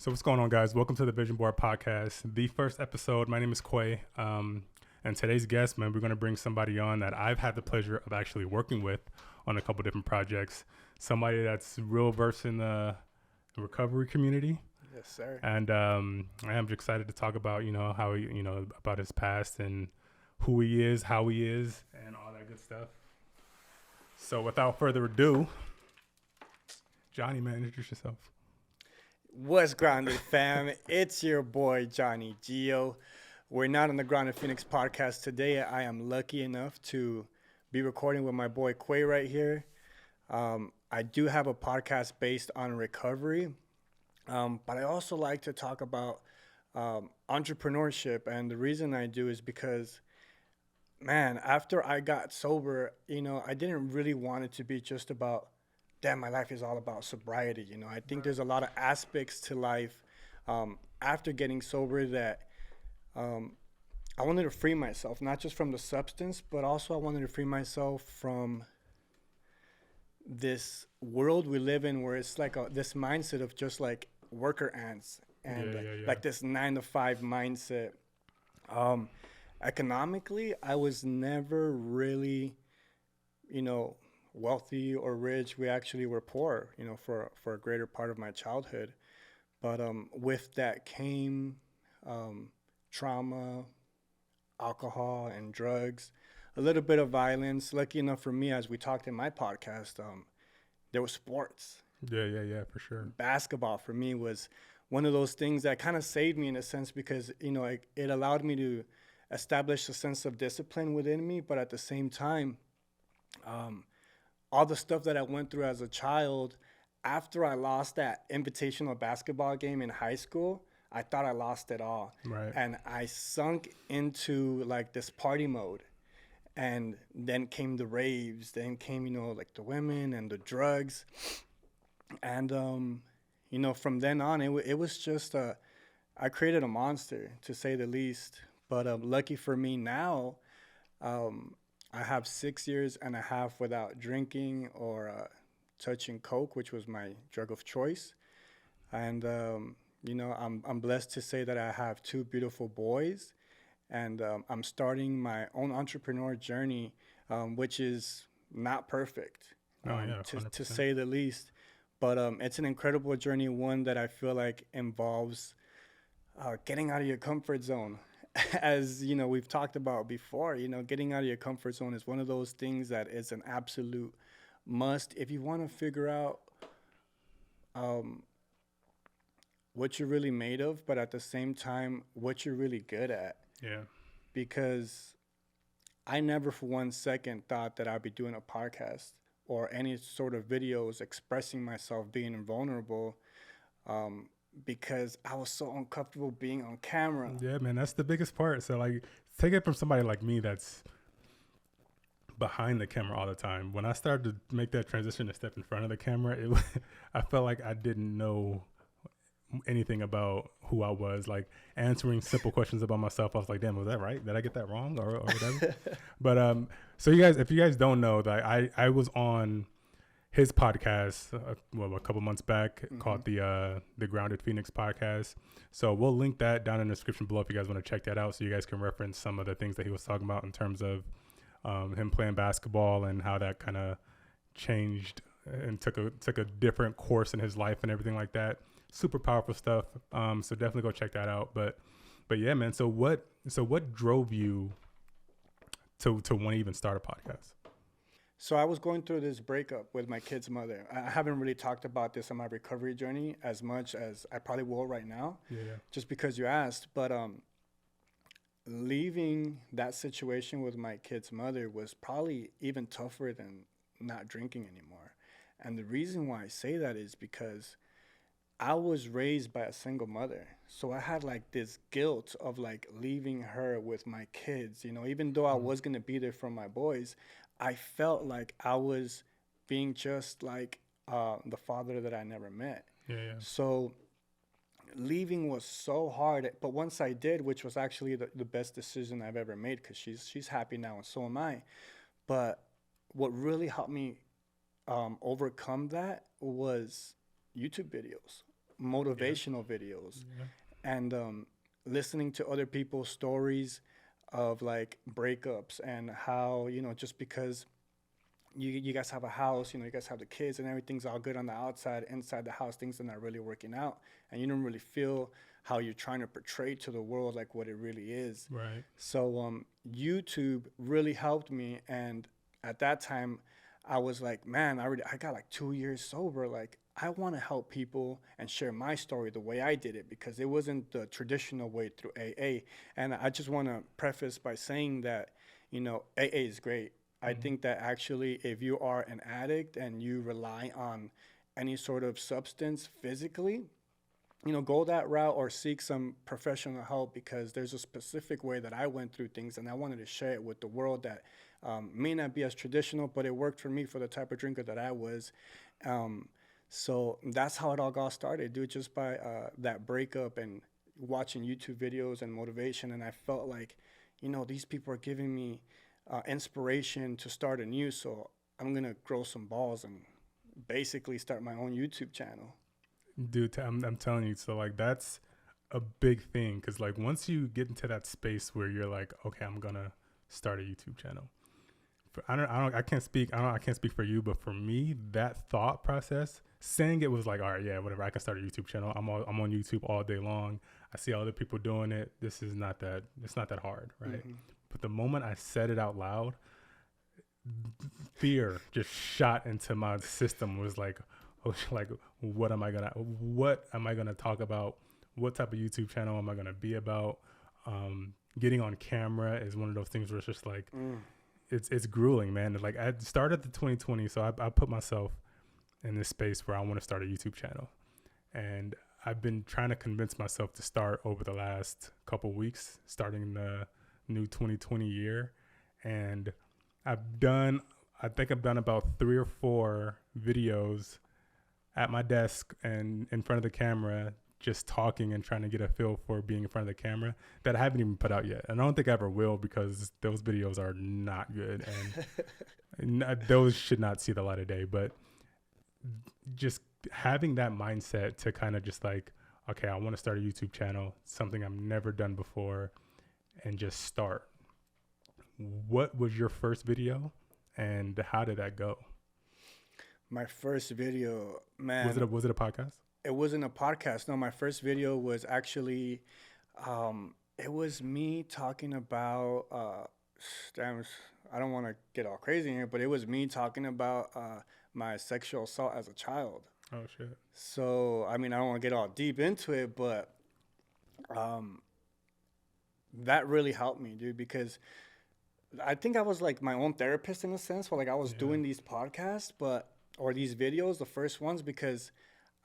So what's going on, guys? Welcome to the VisionBoard Podcast, the first episode. My name is Quay, and today's guest, man, we're going to bring somebody on that I've had the pleasure of actually working with on a couple different projects. Somebody that's real versed in the recovery community. Yes, sir. And I am excited to talk about, how he, about his past and who he is, how he is, and all that good stuff. So without further ado, Jonny, man, introduce yourself. What's grounded, fam? It's your boy, Jonny Gio. We're not on the Grounded Phoenix podcast today. I am lucky enough to be recording with my boy, Quay, right here. I do have a podcast based on recovery, but I also like to talk about entrepreneurship. And the reason I do is because, man, after I got sober, I didn't really want it to be just about, damn, my life is all about sobriety. I think there's a lot of aspects to life after getting sober that I wanted to free myself, not just from the substance, but also I wanted to free myself from this world we live in where it's like this mindset of just like worker ants and like this 9-to-5 mindset. Economically, I was never really, wealthy or rich. We actually were poor, for a greater part of my childhood. But with that came trauma, alcohol, and drugs, a little bit of violence. Lucky enough for me, as we talked in my podcast, there was sports. Yeah, for sure. Basketball for me was one of those things that kind of saved me in a sense because, it allowed me to establish a sense of discipline within me. But at the same time, all the stuff that I went through as a child, after I lost that invitational basketball game in high school, I thought I lost it all. Right. And I sunk into like this party mode. And then came the raves, then came, like the women and the drugs. And, from then on, it was just, I created a monster, to say the least. But lucky for me now, I have 6 years and a half without drinking or touching coke, which was my drug of choice. And, I'm blessed to say that I have 2 beautiful boys. And I'm starting my own entrepreneur journey, which is not perfect, to say the least. But it's an incredible journey, one that I feel like involves getting out of your comfort zone. As, we've talked about before, getting out of your comfort zone is one of those things that is an absolute must if you want to figure out what you're really made of, but at the same time, what you're really good at. Yeah. Because I never for 1 second thought that I'd be doing a podcast or any sort of videos expressing myself, being vulnerable, because I was so uncomfortable being on camera. Yeah, man, that's the biggest part. So, like, take it from somebody like me that's behind the camera all the time. When I started to make that transition to step in front of the camera, I felt like I didn't know anything about who I was. Like, answering simple questions about myself, I was like, damn, was that right? Did I get that wrong or whatever? But so you guys, if you guys don't know, that I was on his podcast a couple months back, called the Grounded Phoenix Podcast. So we'll link that down in the description below if you guys want to check that out, so you guys can reference some of the things that he was talking about in terms of him playing basketball and how that kind of changed and took a different course in his life and everything like that. Super powerful stuff. So definitely go check that out. But yeah, man. So what drove you to want to even start a podcast? So I was going through this breakup with my kid's mother. I haven't really talked about this on my recovery journey as much as I probably will right now, just because you asked. But leaving that situation with my kid's mother was probably even tougher than not drinking anymore. And the reason why I say that is because I was raised by a single mother. So I had like this guilt of like leaving her with my kids, even though I was going to be there for my boys. I felt like I was being just like the father that I never met. Yeah. So leaving was so hard. But once I did, which was actually the best decision I've ever made, because she's happy now and so am I. But what really helped me overcome that was YouTube videos. motivational videos, and listening to other people's stories of like breakups and how, you know, just because you guys have a house, you know, you guys have the kids and everything's all good on the outside, inside the house things are not really working out, and you don't really feel how you're trying to portray to the world like what it really is. Right. So YouTube really helped me, and at that time I was like, man, I got like 2 years sober. Like, I want to help people and share my story the way I did it, because it wasn't the traditional way through AA. And I just want to preface by saying that, you know, AA is great. I think that actually if you are an addict and you rely on any sort of substance physically, you know, go that route or seek some professional help, because there's a specific way that I went through things, and I wanted to share it with the world that may not be as traditional, but it worked for me for the type of drinker that I was. So that's how it all got started, dude, just by that breakup and watching YouTube videos and motivation. And I felt like, you know, these people are giving me inspiration to start anew. So I'm going to grow some balls and basically start my own YouTube channel. Dude, I'm telling you, so like that's a big thing, because like once you get into that space where you're like, okay, I'm gonna start a YouTube channel. I can't speak for you, but for me, that thought process, saying it was like, all right, yeah, whatever, I can start a YouTube channel. I'm on YouTube all day long. I see other people doing it. It's not that hard, right? Mm-hmm. But the moment I said it out loud, fear just shot into my system. Was like, oh, like, what am I gonna talk about? What type of YouTube channel am I gonna be about? Getting on camera is one of those things where it's just like, it's grueling, man. Like, I started the 2020, so I put myself in this space where I want to start a YouTube channel, and I've been trying to convince myself to start over the last couple weeks, starting the new 2020 year, and I think I've done about 3 or 4 videos at my desk and in front of the camera, just talking and trying to get a feel for being in front of the camera, that I haven't even put out yet. And I don't think I ever will, because those videos are not good, and those should not see the light of day. But just having that mindset to kind of just like, okay, I want to start a YouTube channel, something I've never done before, and just start. What was your first video, and how did that go? My first video, man. Was it a podcast? It wasn't a podcast. No, my first video was actually, it was me talking about, I don't want to get all crazy here, but it was me talking about my sexual assault as a child. Oh, shit. So, I mean, I don't want to get all deep into it, but that really helped me, dude, because I think I was like my own therapist in a sense, where like I was doing these podcasts, or these videos, the first ones, because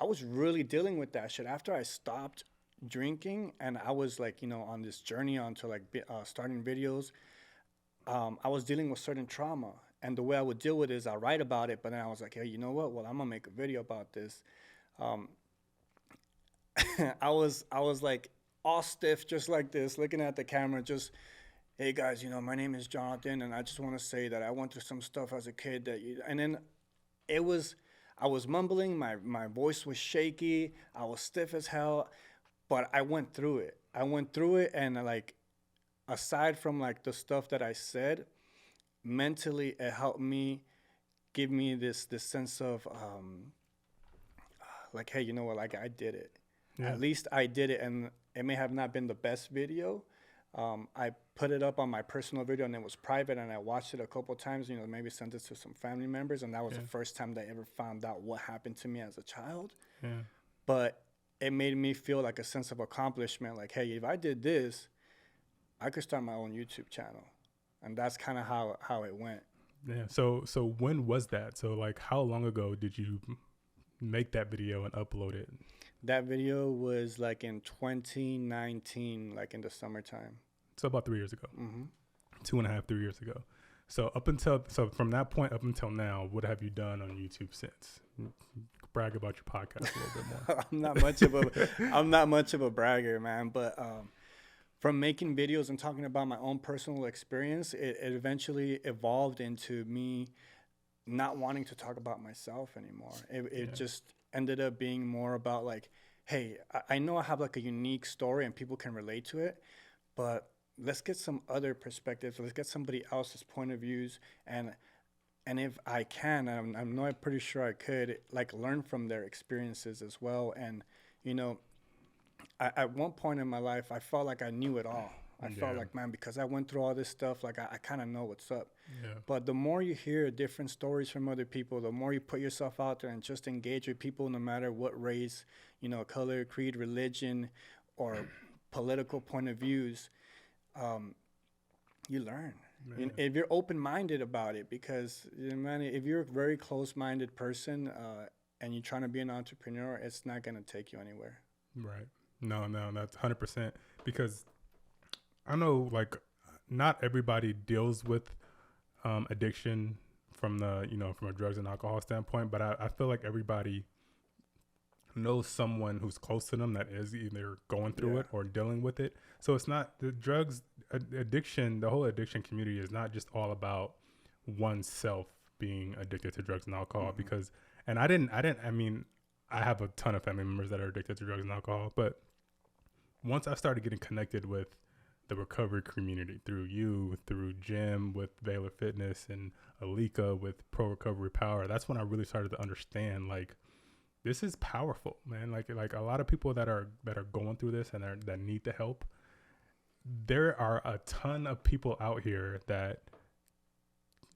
I was really dealing with that shit after I stopped drinking, and I was like, you know, on this journey onto like starting videos. I was dealing with certain trauma, and the way I would deal with it is I write about it, but then I was like, hey, you know what? Well, I'm gonna make a video about this. I was like all stiff, just like this, looking at the camera, just, hey guys, you know, my name is Jonathan, and I just want to say that I went through some stuff as a kid and then I was mumbling, my voice was shaky, I was stiff as hell, but I went through it. And like, aside from like the stuff that I said, mentally it helped me, give me this sense of like, hey, you know what, like I did it. Yeah. At least I did it, and it may have not been the best video. I put it up on my personal video, and it was private, and I watched it a couple of times, you know, maybe sent it to some family members, and that was the first time they ever found out what happened to me as a child. Yeah. But it made me feel like a sense of accomplishment, like, hey, if I did this, I could start my own YouTube channel. And that's kind of how it went. Yeah. So when was that? So like, how long ago did you make that video and upload it? That video was like in 2019, like in the summertime. So about 3 years ago. Mm-hmm. 2.5, 3 years ago. So from that point up until now, what have you done on YouTube since? Brag about your podcast a little bit more. I'm not much of a bragger, man. But from making videos and talking about my own personal experience, it eventually evolved into me not wanting to talk about myself anymore. It just ended up being more about like, hey, I know I have like a unique story and people can relate to it, but let's get some other perspectives. Let's get somebody else's point of views, and if I can, I'm pretty sure I could like learn from their experiences as well. And you know, at one point in my life, I felt like I knew it all. I felt Yeah. like, man, because I went through all this stuff, like I kind of know what's up. Yeah. But the more you hear different stories from other people, the more you put yourself out there and just engage with people, no matter what race, color, creed, religion, or political point of views, um, you learn. Man. If you're open-minded about it, because man, if you're a very close-minded person and you're trying to be an entrepreneur, it's not gonna take you anywhere. Right. No, that's 100%. Because I know, like, not everybody deals with addiction from from a drugs and alcohol standpoint, but I feel like everybody knows someone who's close to them that is either going through it or dealing with it. So it's not the drugs addiction. The whole addiction community is not just all about oneself being addicted to drugs and alcohol. Because, and I mean, I have a ton of family members that are addicted to drugs and alcohol, but once I started getting connected with the recovery community through you, through Jim with Valor Fitness, and Alika with Pro Recovery Power, that's when I really started to understand, like, this is powerful, man. Like a lot of people that are going through this and that need the help. There are a ton of people out here that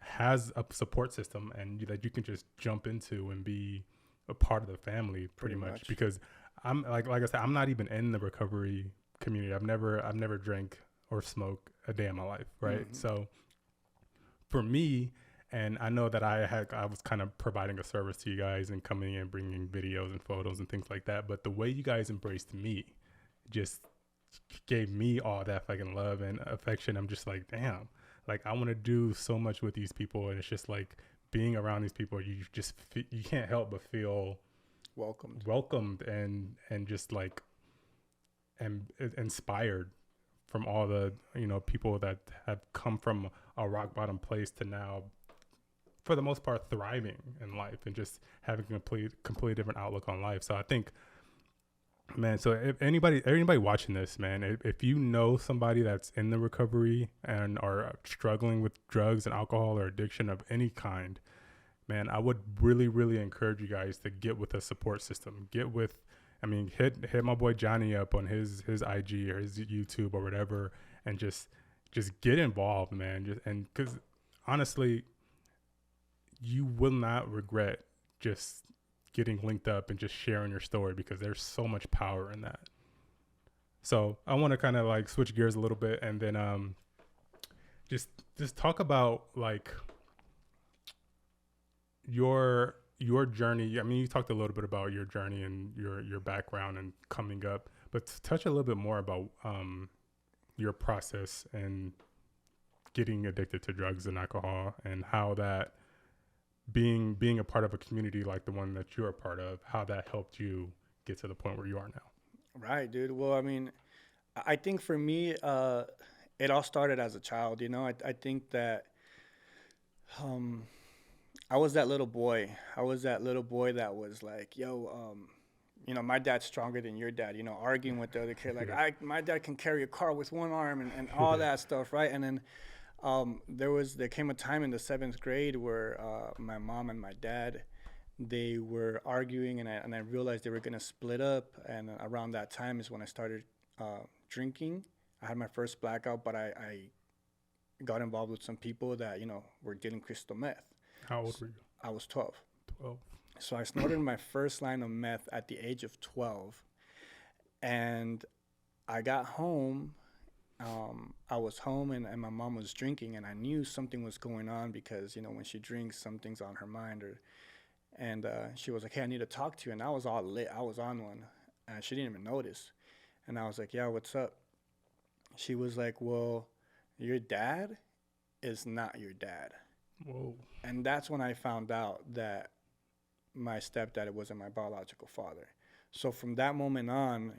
has a support system and that you can just jump into and be a part of the family pretty much. Because I'm like I said, I'm not even in the recovery community. I've never drank or smoked a day in my life, right? So for me, and I know that I was kind of providing a service to you guys and coming in, bringing videos and photos and things like that. But the way you guys embraced me just gave me all that fucking love and affection. I'm just like, damn, like I want to do so much with these people. And it's just like being around these people, you can't help but feel welcomed and just like, and inspired from all the, people that have come from a rock bottom place to now, for the most part, thriving in life and just having a completely different outlook on life. So I think, man, so if anybody watching this, man, if you know somebody that's in the recovery and are struggling with drugs and alcohol or addiction of any kind, man, I would really, really encourage you guys to get with a support system. Hit my boy Jonny up on his IG or his YouTube or whatever, and just get involved, man. Because honestly, you will not regret just getting linked up and just sharing your story, because there's so much power in that. So I want to kind of like switch gears a little bit and then just talk about like your journey. I mean, you talked a little bit about your journey and your background and coming up, but touch a little bit more about your process and getting addicted to drugs and alcohol, and how that being a part of a community like the one that you're a part of, how that helped you get to the point where you are now. Right, dude. Well, I mean, I think for me, it all started as a child. I think that I was that little boy. I was that little boy that was like, yo, my dad's stronger than your dad, arguing with the other kid. Like, my dad can carry a car with one arm and all that stuff, right? And then there came a time in the 7th grade where my mom and my dad, they were arguing, and I realized they were going to split up. And around that time is when I started drinking. I had my first blackout, but I got involved with some people that, were dealing crystal meth. How old were you? I was 12. 12. So I snorted my first line of meth at the age of 12. And I got home. I was home and my mom was drinking, and I knew something was going on because, when she drinks, something's on her mind. And she was like, hey, I need to talk to you. And I was all lit. I was on one. And she didn't even notice. And I was like, yeah, what's up? She was like, well, your dad is not your dad. Whoa. And that's when I found out that my stepdad wasn't my biological father. So from that moment on,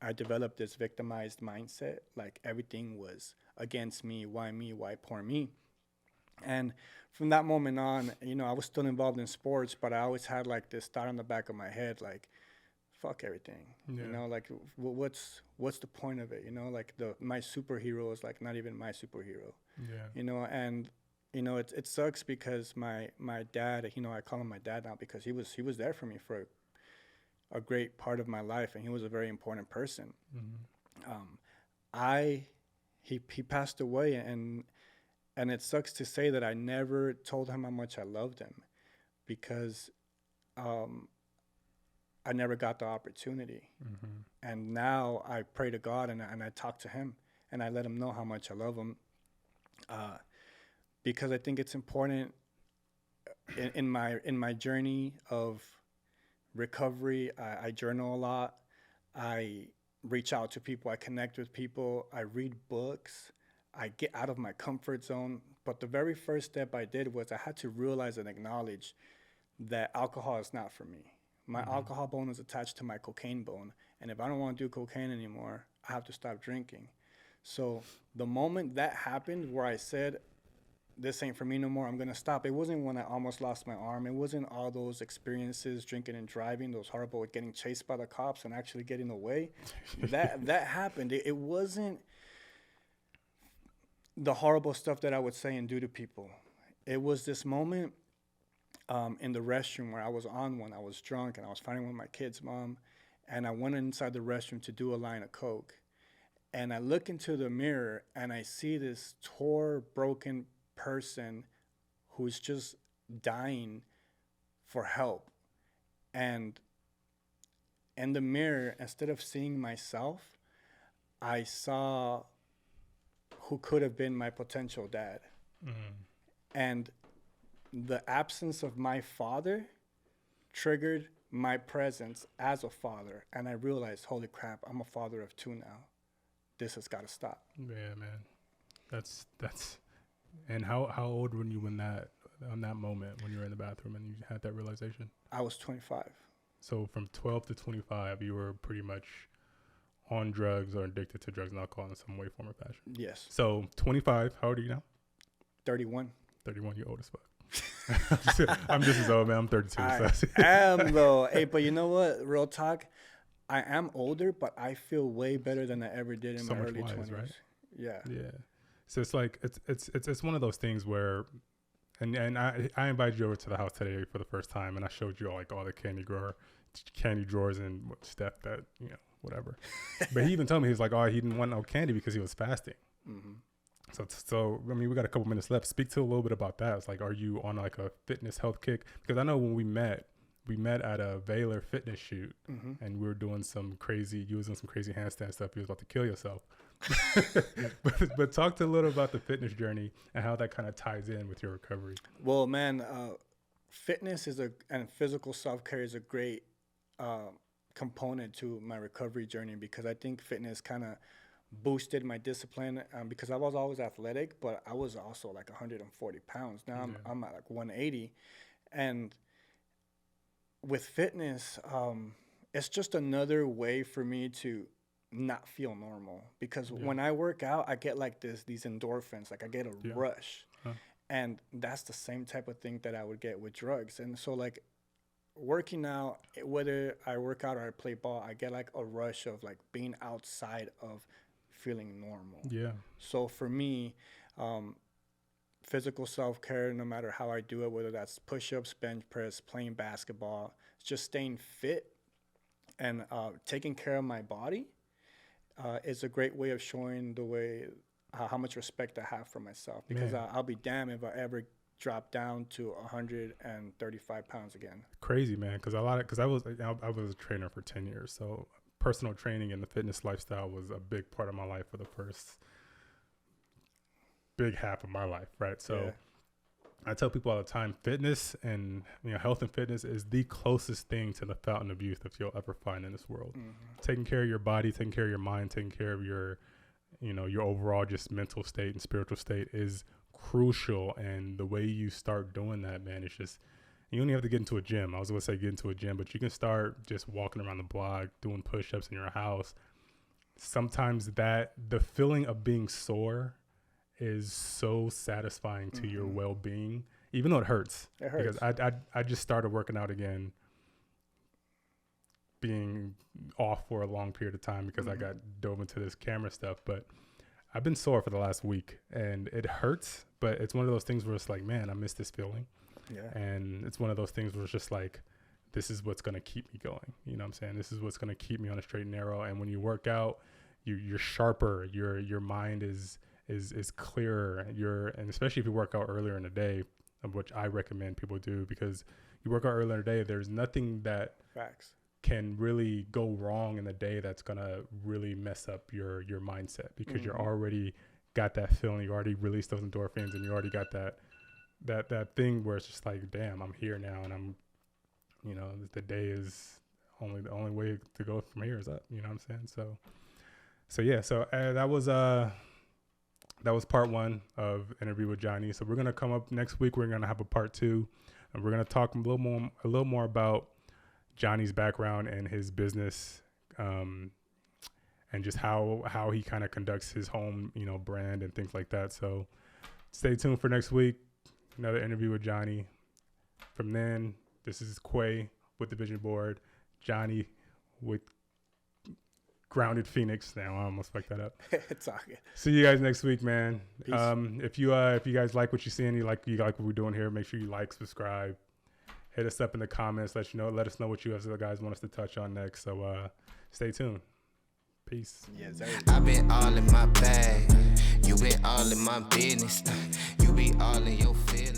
I developed this victimized mindset, like everything was against me. Why me? Why poor me? And from that moment on, I was still involved in sports, but I always had like this thought in the back of my head, like, fuck everything. Yeah. You know, like what's the point of it? You know, like my superhero is like not even my superhero. Yeah. You know, and you know it sucks because my dad, you know, I call him my dad now because he was there for me for a great part of my life, and he was a very important person. He passed away, and it sucks to say that I never told him how much I loved him because I never got the opportunity. And now I pray to God and I talk to him and I let him know how much I love him, because I think it's important in my journey of recovery. I journal a lot. I reach out to people. I connect with people. I read books. I get out of my comfort zone. But the very first step I did was I had to realize and acknowledge that alcohol is not for me. My alcohol bone is attached to my cocaine bone. And if I don't want to do cocaine anymore, I have to stop drinking. So the moment that happened where I said, this ain't for me no more, I'm going to stop. It wasn't when I almost lost my arm. It wasn't all those experiences, drinking and driving, those horrible, getting chased by the cops and actually getting away. that happened. It wasn't the horrible stuff that I would say and do to people. It was this moment in the restroom where I was on one. I was drunk and I was fighting with my kid's mom. And I went inside the restroom to do a line of coke. And I look into the mirror and I see this tore, broken person who's just dying for help. And in the mirror, instead of seeing myself, I saw who could have been my potential dad. And the absence of my father triggered my presence as a father. And I realized, holy crap, I'm a father of two now. This has got to stop. Yeah, man. That's and how old were you when on that moment when you were in the bathroom and you had that realization? I was 25. So from 12 to 25, you were pretty much on drugs or addicted to drugs and alcohol in some way, form, or fashion. Yes. So 25, how old are you now? 31. 31, you're old as fuck. I'm just as old, man. I'm 32. I am, though. Hey, but you know what? Real talk. I am older, but I feel way better than I ever did in my early 20s. Right? Yeah. Yeah. So it's like it's one of those things where, and I invited you over to the house today for the first time, and I showed you all the candy drawers and stuff that whatever. But he even told me, he was like, oh, he didn't want no candy because he was fasting. So I mean, we got a couple minutes left. Speak to a little bit about that. It's like, are you on like a fitness health kick? Because I know when we met at a Baylor fitness shoot, and we were doing some crazy handstand stuff. You was about to kill yourself. but talk to a little about the fitness journey and how that kind of ties in with your recovery. Well, man, fitness and physical self-care is a great component to my recovery journey, because I think fitness kind of boosted my discipline, because I was always athletic, but I was also like 140 pounds. Now I'm at like 180. And with fitness, it's just another way for me to not feel normal, because when I work out, I get like these endorphins, like I get a rush. And that's the same type of thing that I would get with drugs. And so like working out, whether I work out or I play ball, I get like a rush of like being outside of feeling normal. Yeah. So for me, physical self-care, no matter how I do it, whether that's push-ups, bench press, playing basketball, just staying fit and taking care of my body is a great way of showing how much respect I have for myself, because I'll be damned if I ever drop down to 135 pounds again. Crazy, man. Because I was a trainer for 10 years. So personal training and the fitness lifestyle was a big part of my life for the first big half of my life. Right. So I tell people all the time, fitness and health and fitness is the closest thing to the fountain of youth that you'll ever find in this world. Taking care of your body, taking care of your mind, taking care of your overall just mental state and spiritual state is crucial. And the way you start doing that, man, it's just, you don't even have to get into a gym. I was going to say get into a gym, but you can start just walking around the block, doing push-ups in your house. Sometimes the feeling of being sore is so satisfying to your well-being, even though it hurts. It hurts. Because I just started working out again being off for a long period of time because I got dove into this camera stuff. But I've been sore for the last week, and it hurts, but it's one of those things where it's like, man, I miss this feeling. Yeah. And it's one of those things where it's just like, this is what's going to keep me going. You know what I'm saying? This is what's going to keep me on a straight and narrow. And when you work out, you're sharper. Your mind is clearer. And especially if you work out earlier in the day, which I recommend people do, because you work out earlier in the day, there's nothing that can really go wrong in the day that's going to really mess up your mindset, because you're already got that feeling. You already released those endorphins, and you already got that thing where it's just like, damn, I'm here now, and I'm, you know, the day is the only way to go from here is up. You know what I'm saying? So yeah. So that was part 1 of interview with Jonny. So we're gonna come up next week. We're gonna have a part 2, and we're gonna talk a little more about Jonny's background and his business, and just how he kind of conducts his home, you know, brand and things like that. So stay tuned for next week. Another interview with Jonny. From then, this is Quay with the Vision Board, Jonny with Grounded Phoenix. Now I almost fucked that up. It's all good. See you guys next week, man. If you guys like what you're seeing, you like what we're doing here, make sure you like, subscribe, hit us up in the comments. Let us know what you guys want us to touch on next. So stay tuned. Peace. Yes, I've been all in my bag. You been all in my business. You be all in your feelings.